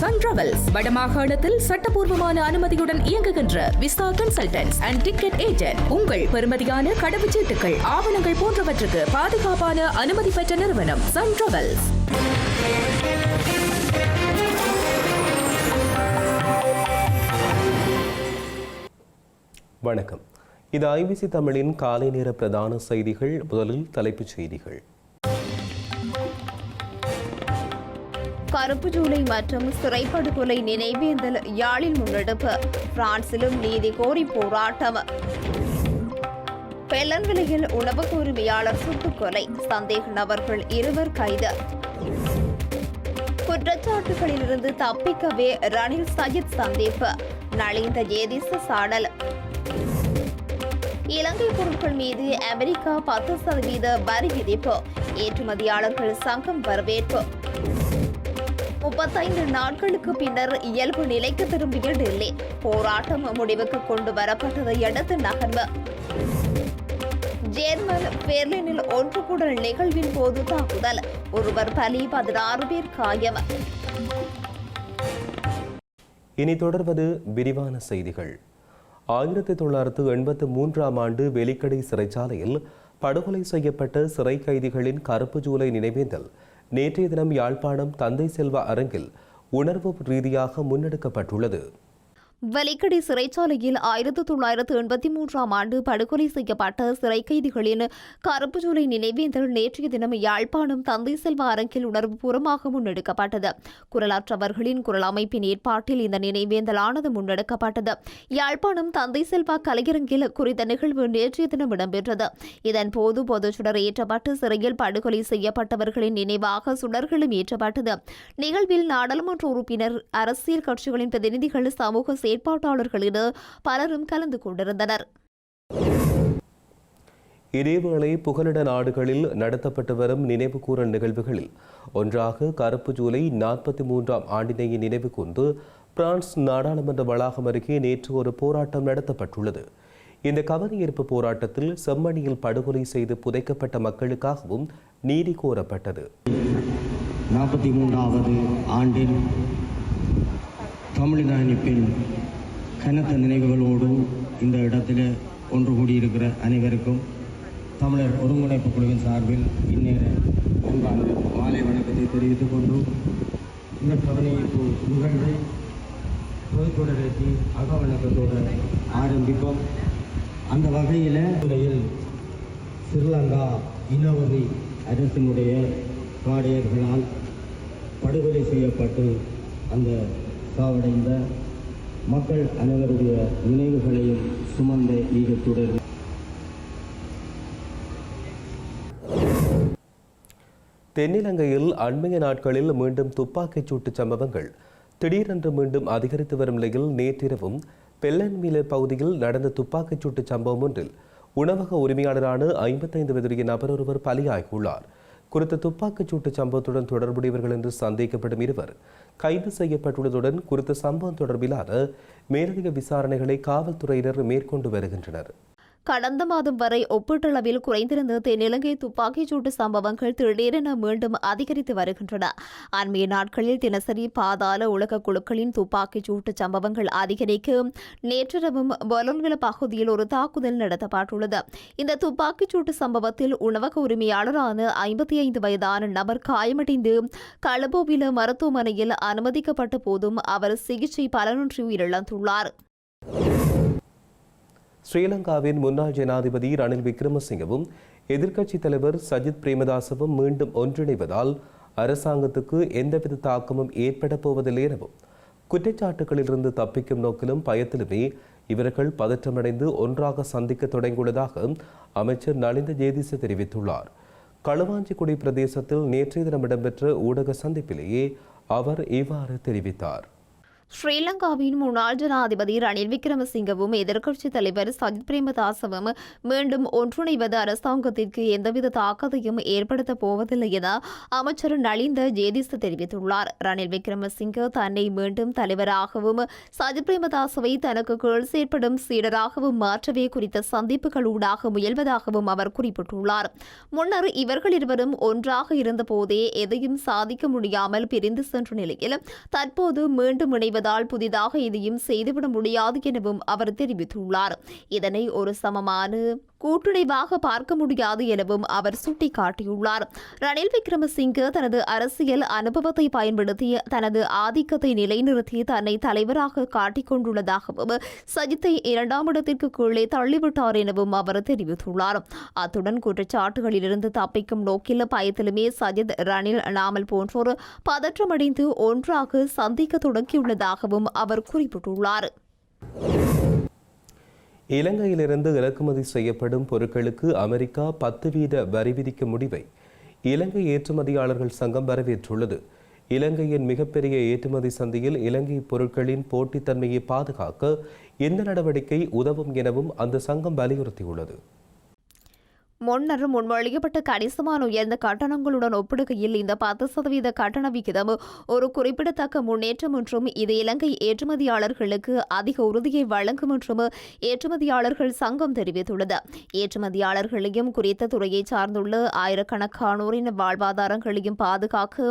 Sun travels வடமாகாணத்தில் சட்டபூர்வமான அனுமதியுடன் இயங்குகின்ற visa consultants and ticket agent. உங்கள் பெறுமதியான கடவுச்சீட்டுகள், ஆவணங்கள் போன்றவற்றுக்கு பாதுகாப்பான அனுமதி பெற்ற நிறுவனம் சன் டிராவல்ஸ். வணக்கம். இது ஐபிசி தமிழின் காலை நேர பிரதான செய்திகள். முதலில் தலைப்புச் செய்திகள். கருப்பு ஜூலை மற்றும் சிறைப்படுகொலை நினைவேந்தல் யாழில் முன்னெடுப்பு. பிரான்சிலும் நீதி கோரி போராட்டம். பெல்லன்விலையில் உணவு உரிமையாளர் சுட்டுக்கொலை, சந்தேக நபர்கள் 2 கைது. குற்றச்சாட்டுகளிலிருந்து தப்பிக்கவே ரணில் சஜித் சந்திப்பு, நலிந்த ஜேதிச சாடல். இலங்கை பொருட்கள் மீது அமெரிக்கா 10% வரி விதிப்பு, ஏற்றுமதியாளர்கள் சங்கம் வரவேற்பு. 35 நாட்களுக்கு பின்னர் இயல்பு நிலைக்கு திரும்பிய டெல்லி, போராட்டம் முடிவுக்கு கொண்டு வரப்பட்டதை அடுத்து நகர்வு. ஜேர்மன் பெர்லினில் ஒன்று கூடல் நிகழ்வின் போது தாக்குதல், ஒருவர் பலி, 16 பேர் காயம். இனி தொடர்வது விரிவான செய்திகள். 1983ஆம் ஆண்டு வெலிக்கடை சிறைச்சாலையில் படுகொலை செய்யப்பட்ட சிறை கைதிகளின் கருப்பு ஜூலை நினைவேந்தல் நேற்றைய தினம் யாழ்ப்பாணம் தந்தை செல்வா அரங்கில் உணர்வு ரீதியாக முன்னெடுக்கப்பட்டுள்ளது. வெலிக்கடை சிறைச்சாலையில் 1983ஆம் ஆண்டு படுகொலை செய்யப்பட்ட சிறை கைதிகளின் கருப்பு ஜூலை நினைவேந்தல் நேற்றைய தினம் யாழ்ப்பாணம் தந்தை செல்வா அரங்கில் உணர்வுபூர்வமாக முன்னெடுக்கப்பட்டது. குரலாற்றவர்களின் குரல் அமைப்பின் ஏற்பாட்டில் இந்த நினைவேந்தலானது முன்னெடுக்கப்பட்டது. யாழ்ப்பாணம் தந்தை செல்வா கலையரங்கில் குறித்த நிகழ்வு நேற்றைய தினம் இடம்பெற்றது. இதன்போது பொதுச்சுடர் ஏற்றப்பட்டு சிறையில் படுகொலை செய்யப்பட்டவர்களின் நினைவாக சுடர்களும் ஏற்றப்பட்டது. நிகழ்வில் நாடாளுமன்ற உறுப்பினர், அரசியல் கட்சிகளின் பிரதிநிதிகள், சமூக செயற்பாட்டாளர்கள் என பலரும் கலந்து கொண்டிருந்தனர். இதேவேளை புகலிட நாடுகளில் நடத்தப்பட்டு வரும் நினைவு கூறல் நிகழ்வுகளில் ஒன்றாக கருப்பு ஜூலை 43ஆம் ஆண்டினை நினைவு கூர்ந்து பிரான்ஸ் நாடாளுமன்ற வளாகம் அருகே நேற்று ஒரு போராட்டம் நடத்தப்பட்டுள்ளது. இந்த கவனஈர்ப்பு போராட்டத்தில் செம்மணியில் படுகொலை செய்து புதைக்கப்பட்ட மக்களுக்காகவும் நீதி கோரப்பட்டது. 43வது ஆண்டில் தமிழின அணிப்பின் கனத்த நினைவுகளோடு இந்த இடத்தில் ஒன்று கூடியிருக்கிற அனைவருக்கும் தமிழர் ஒருங்கிணைப்பு குழுவின் சார்பில் இந்நேர அன்பான மாலை வணக்கத்தை தெரிவித்துக் கொண்டு இந்த கவனஈர்ப்பு நிகழ்வை பொதுத்தொடரேற்றி அகவணக்கத்தோடு ஆரம்பிப்போம். அந்த வகையில் ஸ்ரீலங்கா இனவரி அரசினுடைய காடையர்களால் படுகொலை செய்யப்பட்டு அந்த சாவடைந்த மக்கள் அனைவருடைய நினைவுகளையும் சுமந்த ஈகத்துடன் தென்னிலங்கையில் அண்மைய நாட்களில் மீண்டும் துப்பாக்கிச் சூட்டு சம்பவங்கள் திடீரென்று மீண்டும் அதிகரித்து வரும் நிலையில் நேற்றிரவும் பெல்லன்விலை பகுதியில் நடந்த துப்பாக்கிச் சூட்டு சம்பவம் ஒன்றில் உணவக உரிமையாளரான 55 வயதுடைய நபர் ஒருவர் பலியாகியுள்ளார். குறித்த துப்பாக்கிச் சூட்டு சம்பவத்துடன் தொடர்புடையவர்கள் என்று சந்தேகிக்கப்படும் 2 கைது செய்யப்பட்டுள்ளதுடன் குறித்த சம்பவம் தொடர்பிலான மேலதிக விசாரணைகளை காவல்துறையினர் மேற்கொண்டு வருகின்றனர். கடந்த மாதம் வரை ஒப்பீட்டளவில் குறைந்திருந்த தென்னிலங்கை துப்பாக்கிச் சூட்டு சம்பவங்கள் திடீரென மீண்டும் அதிகரித்து வருகின்றன. அண்மைய நாட்களில் தினசரி பாதாள உலக குழுக்களின் துப்பாக்கிச் சூட்டு சம்பவங்கள் அதிகரிக்க நேற்றிரவும் பொலன்வில பகுதியில் ஒரு தாக்குதல் நடத்தப்பட்டுள்ளது. இந்த துப்பாக்கிச் சூட்டு சம்பவத்தில் உணவக உரிமையாளரான 55 வயதான நபர் காயமடைந்து களபோவில மருத்துவமனையில் அனுமதிக்கப்பட்ட போதும் அவர் சிகிச்சை பலனின்றி உயிரிழந்துள்ளார். ஸ்ரீலங்காவின் முன்னாள் ஜனாதிபதி ரணில் விக்ரமசிங்கவும் எதிர்க்கட்சித் தலைவர் சஜித் பிரேமதாசவும் மீண்டும் ஒன்றிணைவதால் அரசாங்கத்துக்கு எந்தவித தாக்கமும் ஏற்பட போவதில்லை எனவும் குற்றச்சாட்டுகளிலிருந்து தப்பிக்கும் நோக்கிலும் பயத்திலுமே இவர்கள் பதற்றமடைந்து ஒன்றாக சந்திக்க தொடங்கியுள்ளதாக அமைச்சர் நலிந்த ஜேதிச தெரிவித்துள்ளார். களுவாஞ்சிக்குடி பிரதேசத்தில் நேற்றைய தினம் இடம்பெற்ற ஊடக சந்திப்பிலேயே அவர் இவ்வாறு தெரிவித்தார். ஸ்ரீலங்காவின் முன்னாள் ஜனாதிபதி ரணில் விக்ரமசிங்கவும் எதிர்க்கட்சித் தலைவர் சஜித் பிரேமதாசவும் மீண்டும் ஒன்றிணைவது அரசாங்கத்திற்கு எந்தவித தாக்கத்தையும் ஏற்படுத்தப் போவதில்லை என அமைச்சர் நலிந்த ஜேதிஸ் தெரிவித்துள்ளார். ரணில் விக்ரமசிங்க தன்னை மீண்டும் தலைவராகவும் சஜித் பிரேமதாசவை தனக்கு கீழ் செயற்படும் சீடராகவும் மாற்றவே குறித்த சந்திப்புகளூடாக முயல்வதாகவும் அவர் குறிப்பிட்டுள்ளார். முன்னர் இவர்கள் இருவரும் ஒன்றாக இருந்தபோதே எதையும் சாதிக்க முடியாமல் பிரிந்து சென்ற நிலையில் தற்போது மீண்டும் இணைவதால் புதிதாக எதையும் செய்துவிட முடியாது எனவும் அவர் தெரிவித்துள்ளார். இதனை ஒரு சமமான கூட்டுணைவாக பார்க்க முடியாது எனவும் அவர் சுட்டிக்காட்டியுள்ளார். ரணில் விக்ரமசிங்கே தனது அரசியல் அனுபவத்தை பயன்படுத்தி தனது ஆதிக்கத்தை நிலைநிறுத்தி தன்னை தலைவராக காட்டிக் கொண்டுள்ளதாகவும் சஜித்தை 2ஆம் இடத்திற்கு கீழே தள்ளிவிட்டார் எனவும் அவர் தெரிவித்துள்ளார். அத்துடன் குற்றச்சாட்டுகளிலிருந்து தப்பிக்கும் நோக்கில் பயத்திலுமே சஜித், ரணில், நாமல் போன்றோர் பதற்றமடைந்து ஒன்றாக சந்திக்க தொடங்கியுள்ளதாகவும் அவர் குறிப்பிட்டுள்ளார். இலங்கையிலிருந்து இறக்குமதி செய்யப்படும் பொருட்களுக்கு அமெரிக்கா 10% வரி விதிக்கும் முடிவை இலங்கை ஏற்றுமதியாளர்கள் சங்கம் வரவேற்றுள்ளது. இலங்கையின் மிகப்பெரிய ஏற்றுமதி சந்தையில் இலங்கை பொருட்களின் போட்டித்தன்மையை பாதுகாக்க இந்த நடவடிக்கை உதவும் எனவும் அந்த சங்கம் வலியுறுத்தியுள்ளது. முன்னர் முன்மொழியப்பட்ட கணிசமான உயர்ந்த கட்டணங்களுடன் ஒப்பிடுகையில் இந்த 10% கட்டண விகிதம் ஒரு குறிப்பிடத்தக்க முன்னேற்றம் என்றும் இது இலங்கை ஏற்றுமதியாளர்களுக்கு அதிக உறுதியை வழங்கும் என்றும் ஏற்றுமதியாளர்கள் சங்கம் தெரிவித்துள்ளது. ஏற்றுமதியாளர்களையும் குறித்த துறையை சார்ந்துள்ள ஆயிரக்கணக்கானோரின் வாழ்வாதாரங்களையும் பாதுகாக்க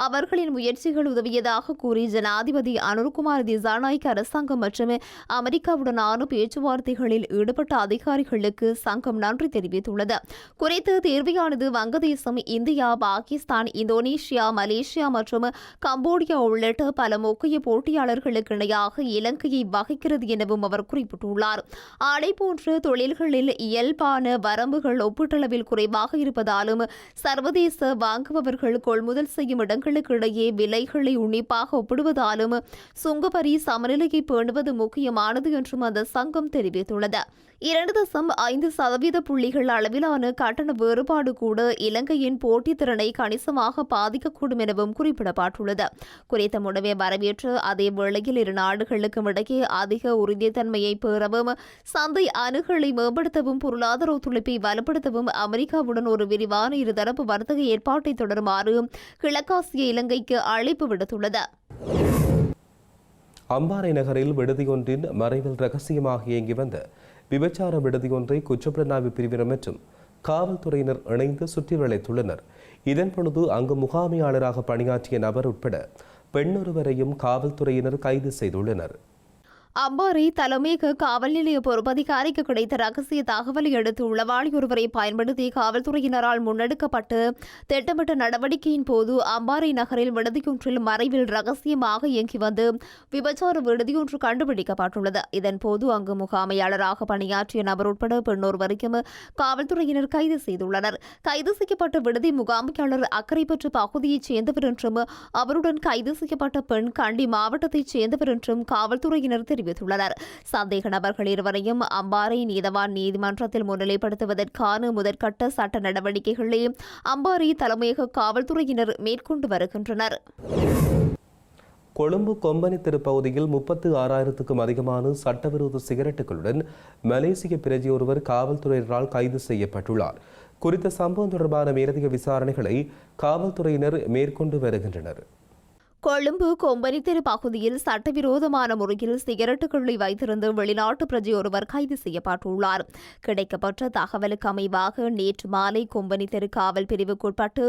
அவர்களின் முயற்சிகள் உதவியதாக கூறி ஜனாதிபதி அனுர்குமார் திசாநாயக்க அரசாங்கம் மற்றும் அமெரிக்காவுடனான பேச்சுவார்த்தைகளில் ஈடுபட்ட அதிகாரிகளுக்கு சங்கம் நன்றி தெரிவித்துள்ளது. குறித்த தேர்வையானது வங்கதேசம், இந்தியா, பாகிஸ்தான், இந்தோனேஷியா, மலேசியா மற்றும் கம்போடியா உள்ளிட்ட பல முக்கிய போட்டியாளர்களுக்கு இணையாக இலங்கையை வகிக்கிறது எனவும் அவர் குறிப்பிட்டுள்ளார். ஆடை போன்ற தொழில்களில் இயல்பான வரம்புகள் ஒப்பீட்டளவில் குறைவாக இருப்பதாலும் சர்வதேச வாங்குபவர்கள் கொள்முதல் செய்யும் இடங்களுக்கு இடையே விலைகளை உன்னிப்பாக ஒப்பிடுவதாலும் சுங்கவரி சமநிலையை பேணுவது முக்கியமானது என்றும் அந்த சங்கம் தெரிவித்துள்ளது. 2.5% புள்ளிகள் அளவிலான கட்டண வேறுபாடு கூட இலங்கையின் போட்டித்திறனை கணிசமாக பாதிக்கக்கூடும் எனவும் குறிப்பிடப்பட்டுள்ளது. குறித்த முடிவை வரவேற்று அதே வேளையில் இரு நாடுகளுக்கும் இடையே அதிக உறுதித்தன்மையை பெறவும் சந்தை அணுகலை மேம்படுத்தவும் பொருளாதார ஒத்துழைப்பை வலுப்படுத்தவும் அமெரிக்காவுடன் ஒரு விரிவான இருதரப்பு வர்த்தக ஏற்பாட்டை தொடருமாறு கிழக்காசிய இலங்கைக்கு அழைப்பு விடுத்துள்ளது. அம்பாறை நகரில் விடுதியொன்றின் மறைவில் ரகசியமாக இயங்கி வந்த விபச்சார விடுதியொன்றை குற்றப்புலனாய்வு பிரிவினர் மற்றும் காவல்துறையினர் இணைந்து சுற்றி வளைத்துள்ளனர். இதன்பொழுது அங்கு முகாமையாளராக பணியாற்றிய நபர் உட்பட பெண்ணொருவரையும் காவல்துறையினர் கைது செய்துள்ளனர். அம்பாறை தலைமையக காவல் நிலைய பொறுப்பதிகாரிக்கு கிடைத்த ரகசிய தகவலை அடுத்து உளவாளி ஒருவரை பயன்படுத்தி காவல்துறையினரால் முன்னெடுக்கப்பட்டு திட்டமிட்ட நடவடிக்கையின் போது அம்பாறை நகரில் விடுதியொன்றில் மறைவில் ரகசியமாக இயங்கி வந்து விபச்சார விடுதியொன்று கண்டுபிடிக்கப்பட்டுள்ளது. இதன்போது அங்கு முகாமையாளராக பணியாற்றிய நபர் உட்பட பெண்ணொருவரையும் காவல்துறையினர் கைது செய்துள்ளனர். கைது செய்யப்பட்ட விடுதி முகாமையாளர் அக்கரைப்பற்று பகுதியைச் சேர்ந்தவர் என்றும் அவருடன் கைது செய்யப்பட்ட பெண் கண்டி மாவட்டத்தைச் சேர்ந்தவர் என்றும் காவல்துறையினர் தெரிவித்துள்ளனர். சந்தேக நபர்கள் இருவரையும் அம்பாறை நீதவான் நீதிமன்றத்தில் முன்னிலைப்படுத்துவதற்கான முதற்கட்ட சட்ட நடவடிக்கைகளை அம்பாறை தலைமையக காவல்துறையினர் மேற்கொண்டு வருகின்றனர். கொழும்பு கொம்பனி திருப்பகுதியில் 36,000க்கும் அதிகமான சட்டவிரோத சிகரெட்டுகளுடன் மலேசிய பிரஜை ஒருவர் காவல்துறையினரால் கைது செய்யப்பட்டுள்ளார். குறித்த சம்பவம் தொடர்பான மேலதிக விசாரணைகளை காவல்துறையினர் மேற்கொண்டு வருகின்றனர். கொழும்பு கொம்பனி தெரு பகுதியில் சட்டவிரோதமான முறையில் சிகரெட்டுகளை வைத்திருந்த வெளிநாட்டு பிரஜை ஒருவர் கைது செய்யப்பட்டுள்ளார். கிடைக்கப்பட்ட தகவலுக்கு அமைவாக நேற்று மாலை கொம்பனி தெரு காவல் பிரிவுக்குட்பட்டு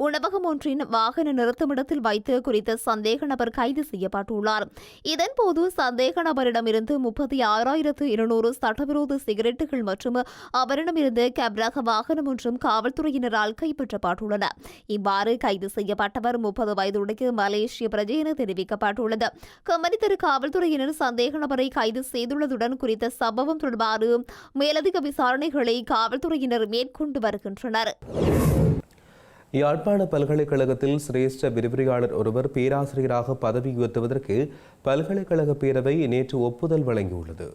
உணவகம் ஒன்றின் வாகன நிறுத்துமிடத்தில் வைத்து குறித்த சந்தேக நபர் கைது செய்யப்பட்டுள்ளார். இதன்போது சந்தேக நபரிடமிருந்து 36,200 சட்டவிரோத சிகரெட்டுகள் மற்றும் அவரிடமிருந்து கேப்ரக வாகனம் ஒன்றும் காவல்துறையினரால் கைப்பற்றப்பட்டுள்ளன. இவ்வாறு கைது செய்யப்பட்டவர் 30 வயதுடைய மலேசிய பிரஜை என தெரிவிக்கப்பட்டுள்ளது. கொம்பனி தெரு காவல்துறையினர் சந்தேக நபரை கைது செய்துள்ளதுடன் குறித்த சம்பவம் தொடர்பான மேலதிக விசாரணைகளை காவல்துறையினர் மேற்கொண்டு வருகின்றனர். யாழ்ப்பாண பல்கலைக்கழகத்தில் சிரேஷ்ட விரிவுரையாளர் ஒருவர் பேராசிரியராக பதவி உயர்த்துவதற்கு பல்கலைக்கழக பேரவை நேற்று ஒப்புதல் வழங்கியுள்ளது.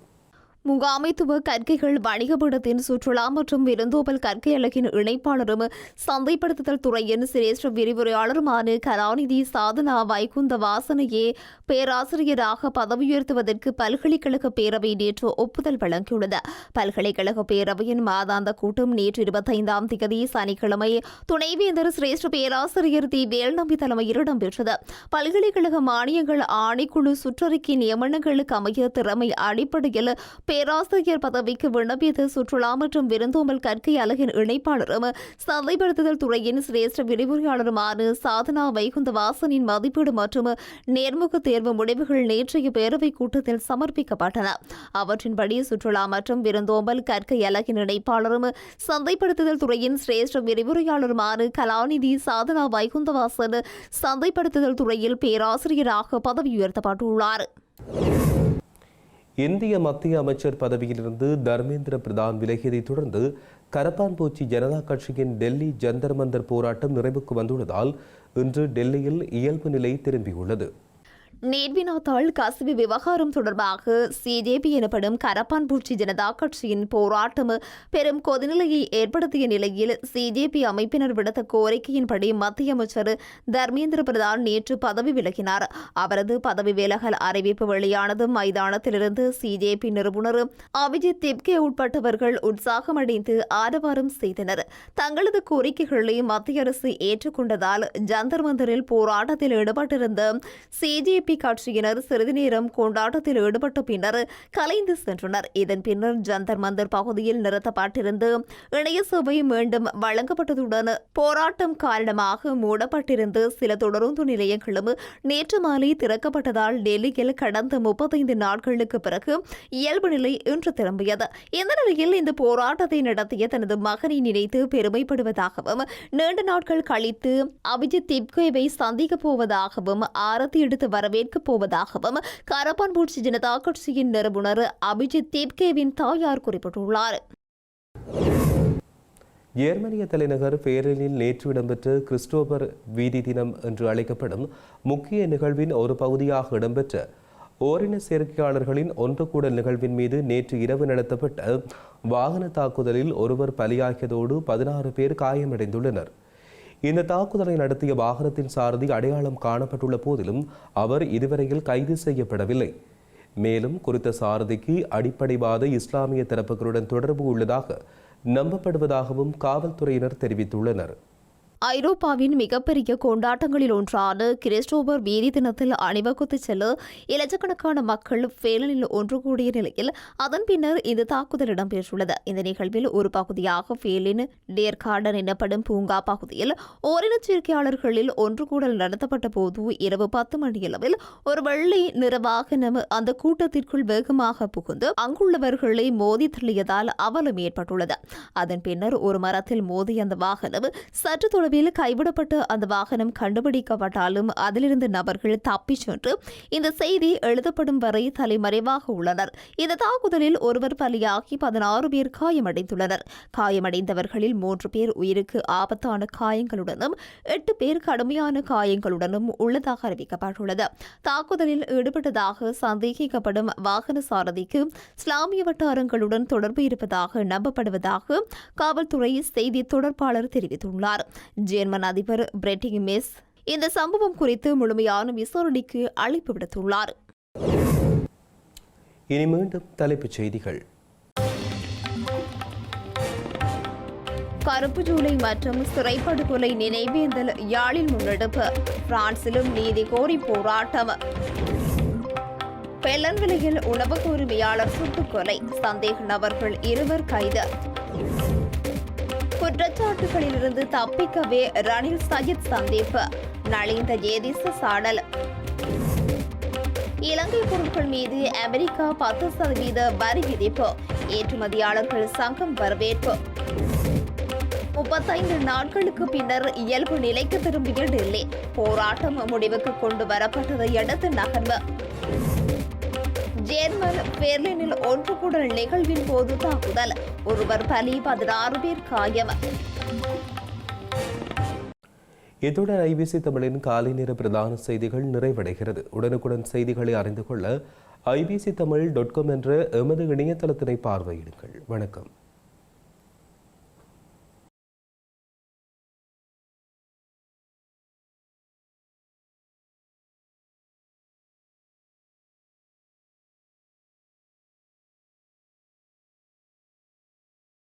முகாமைத்துவ கற்கைகள் வணிகபீடத்தின் சுற்றுலா மற்றும் விருந்தோம்பல் கற்கை அலகின் இணைப்பாளரும் சந்தைப்படுத்துதல் துறையின் சிரேஷ்ட விரிவுரையாளருமான கலாநிதி சாதனா வைகுந்த வாசனையே பேராசிரியராக பதவி உயர்த்துவதற்கு பல்கலைக்கழக பேரவை நேற்று ஒப்புதல் வழங்கியுள்ளது. பல்கலைக்கழக பேரவையின் மாதாந்த கூட்டம் நேற்று 25ஆம் தேதி சனிக்கிழமை துணைவேந்தர் சிரேஷ்ட பேராசிரியர் தி வேல்நம்பி தலைமையில் இடம்பெற்றது. பல்கலைக்கழக மானியங்கள் ஆணைக்குழு சுற்றறிக்கை நியமனங்களுக்கு அமைய திறமை அடிப்படையில் பேராசிரியர் பதவிக்கு விண்ணப்பித்த சுற்றுலா மற்றும் விருந்தோம்பல் கற்கை அலகின் இணைப்பாளரும் சந்தைப்படுத்துதல் துறையின் சிரேஷ்ட விரிவுரையாளருமான சாதனா வைகுந்த வாசனின் மதிப்பீடு மற்றும் நேர்முக தேர்வு முடிவுகள் நேற்றைய பேரவைக் கூட்டத்தில் சமர்ப்பிக்கப்பட்டன. அவற்றின்படி சுற்றுலா மற்றும் விருந்தோம்பல் கற்கை அலகின் இணைப்பாளரும் சந்தைப்படுத்துதல் துறையின் சிரேஷ்ட விரிவுரையாளருமான கலாநிதி சாதனா வைகுந்த வாசன் சந்தைப்படுத்துதல் துறையில் பேராசிரியராக பதவி உயர்த்தப்பட்டுள்ளார். இந்திய மத்திய அமைச்சர் பதவியிலிருந்து தர்மேந்திர பிரதான் விலகியதைத் தொடர்ந்து கரப்பான்பூச்சி ஜனதா கட்சியின் டெல்லி ஜந்தர் மந்தர் போராட்டம் நிறைவுக்கு வந்துள்ளதால் இன்று டெல்லியில் இயல்பு நிலை திரும்பியுள்ளது. நேர்வினாத்தாள் கசிவு விவகாரம் தொடர்பாக சிஜேபி எனப்படும் கரப்பான்பூச்சி ஜனதா கட்சியின் போராட்டம் பெரும் கொதிநிலையை ஏற்படுத்திய நிலையில் சிஜேபி அமைப்பினர் விடுத்த கோரிக்கையின்படி மத்திய அமைச்சர் தர்மேந்திர பிரதான் நேற்று பதவி விலகினார். அவரது பதவி விலகல் அறிவிப்பு வெளியானதும் மைதானத்திலிருந்து சிஜேபி நிறுவனர் அபிஜித் திப்கே உட்பட்டவர்கள் உற்சாகமடைந்து ஆரவாரம் செய்தனர். தங்களது கோரிக்கைகளை மத்திய அரசு ஏற்றுக்கொண்டதால் ஜந்தர் மந்தரில் போராட்டத்தில் ஈடுபட்டிருந்த சிஜேபி கட்சியினர் சிறிது நேரம் கொண்டாட்டத்தில் ஈடுபட்ட பின்னர் கலைந்து சென்றனர். இதன் பின்னர் ஜந்தர் மந்தர் பகுதியில் நிறுத்தப்பட்டிருந்து இணைய சேவை மீண்டும் வழங்கப்பட்டதுடன் போராட்டம் காரணமாக மூடப்பட்டிருந்த சில தொடருந்து நிலையங்களும் நேற்று மாலை திறக்கப்பட்டதால் டெல்லியில் கடந்த 35 நாட்களுக்கு பிறகு இயல்பு நிலை இன்று திரும்பியது. இந்த நிலையில் இந்த போராட்டத்தை நடத்திய தனது மகனை நினைத்து பெருமைப்படுவதாகவும் நீண்ட நாட்கள் கழித்து அபிஜித் திப்கேவை சந்திக்கப் போவதாகவும் ஆரத்தி எடுத்து வரவேற்கப் போவதாகவும் கரப்பான்பூச்சி ஜனதா கட்சியின் நிறுவனர் அபிஜித் திப்கேவின் தாயார் குறிப்பிட்டுள்ளார். ஜெர்மனிய தலைநகர் பேர்லினில் நேற்று இடம்பெற்ற கிறிஸ்டோபர் வீதி தினம் என்று அழைக்கப்படும் முக்கிய நிகழ்வின் ஒரு பகுதியாக இடம்பெற்ற ஓரின சேர்க்கையாளர்களின் ஒன்று கூடல் நிகழ்வின் மீது நேற்று இரவு நடத்தப்பட்ட வாகன தாக்குதலில் ஒருவர் பலியாகியதோடு 16 பேர் காயமடைந்துள்ளனர். இந்த தாக்குதலை நடத்திய வாகனத்தின் சாரதி அடையாளம் காணப்பட்டுள்ள போதிலும் அவர் இதுவரையில் கைது செய்யப்படவில்லை. மேலும் குறித்த சாரதிக்கு அடிப்படைவாத இஸ்லாமிய தரப்புகளுடன் தொடர்பு உள்ளதாக நம்பப்படுவதாகவும் காவல்துறையினர் தெரிவித்துள்ளனர். ஐரோப்பாவின் மிகப்பெரிய கொண்டாட்டங்களில் ஒன்றான கிறிஸ்டோபர் வீதி தினத்தில் அணிவகுத்து செல்ல இலட்சக்கணக்கான மக்கள் பேர்லினில் ஒன்று கூடிய நிலையில் அதன் பின்னர் இந்த தாக்குதல் இடம்பெற்றுள்ளது. இந்த நிகழ்வில் ஒரு பகுதியாக பேர்லின் டேர் கார்டன் எனப்படும் பூங்கா பகுதியில் ஓரின சேர்க்கையாளர்களில் ஒன்று கூடல் நடத்தப்பட்ட போது இரவு 10 மணியளவில் ஒரு வெள்ளை நிற வாகனம் அந்த கூட்டத்திற்குள் வேகமாக புகுந்து அங்குள்ளவர்களை மோதி தள்ளியதால் அவலம் ஏற்பட்டுள்ளது. அதன் பின்னர் ஒரு மரத்தில் மோதிய அந்த வாகனம் சற்று கைவிடப்பட்டு அந்த வாகனம் கண்டுபிடிக்கப்பட்டாலும் அதிலிருந்து நபர்கள் தப்பிச் சென்று இந்த செய்தி எழுதப்படும் வரை தலைமறைவாக உள்ளனர். இந்த தாக்குதலில் ஒருவர் பலியாகி 16 பேர் காயமடைந்துள்ளனர். காயமடைந்தவர்களில் 3 பேர் உயிருக்கு ஆபத்தான காயங்களுடனும் 8 பேர் கடுமையான காயங்களுடனும் உள்ளதாக அறிவிக்கப்பட்டுள்ளது. தாக்குதலில் ஈடுபட்டதாக சந்தேகிக்கப்படும் வாகன சாரதிக்கு இஸ்லாமிய வட்டாரங்களுடன் தொடர்பு இருப்பதாக நம்பப்படுவதாக காவல்துறை செய்தி தொடர்பாளர் தெரிவித்துள்ளார். ஜெர்மன் அதிபர் பிரெட்டிங் மெஸ் இந்த சம்பவம் குறித்து முழுமையான விசாரணைக்கு அழைப்பு விடுத்துள்ளார். இனி மீண்டும் தலைப்புச் செய்திகள். கருப்பு ஜூலை மற்றும் சிறைப்படுகொலை நினைவேந்தல் யாழில் முன்னெடுப்பு. பிரான்சிலும் நீதி கோரி போராட்டம். பெல்லன்விலையில் உணவக உரிமையாளர் சுட்டுக்கொலை. சந்தேக நபர்கள் 2 கைது. குற்றச்சாட்டுகளிலிருந்து தப்பிக்கவே ரணில் சஜித் சந்திப்பு. நலிந்த ஜேதிச சாடல். இலங்கை பொருட்கள் மீது அமெரிக்கா 10% வரி விதிப்பு. ஏற்றுமதியாளர்கள் சங்கம் வரவேற்பு. 35 நாட்களுக்கு பின்னர் இயல்பு நிலைக்கு திரும்பிய டெல்லி. போராட்டம் முடிவுக்கு கொண்டு வரப்பட்டதை அடுத்து நகர்வு. ஜெர்மன் பெர்லினில் ஒன்று கூடல் நிகழ்வின் போது தாக்குதல். ஒருவர் பலி, 16 பேர் காயம். இத்துடன் ஐபிசி தமிழின் காலை நேர பிரதான செய்திகள் நிறைவடைகிறது. உடனுக்குடன் செய்திகளை அறிந்து கொள்ள ibctamil.com என்ற எமது இணையதளத்தினை பார்வையிடுங்கள். வணக்கம்.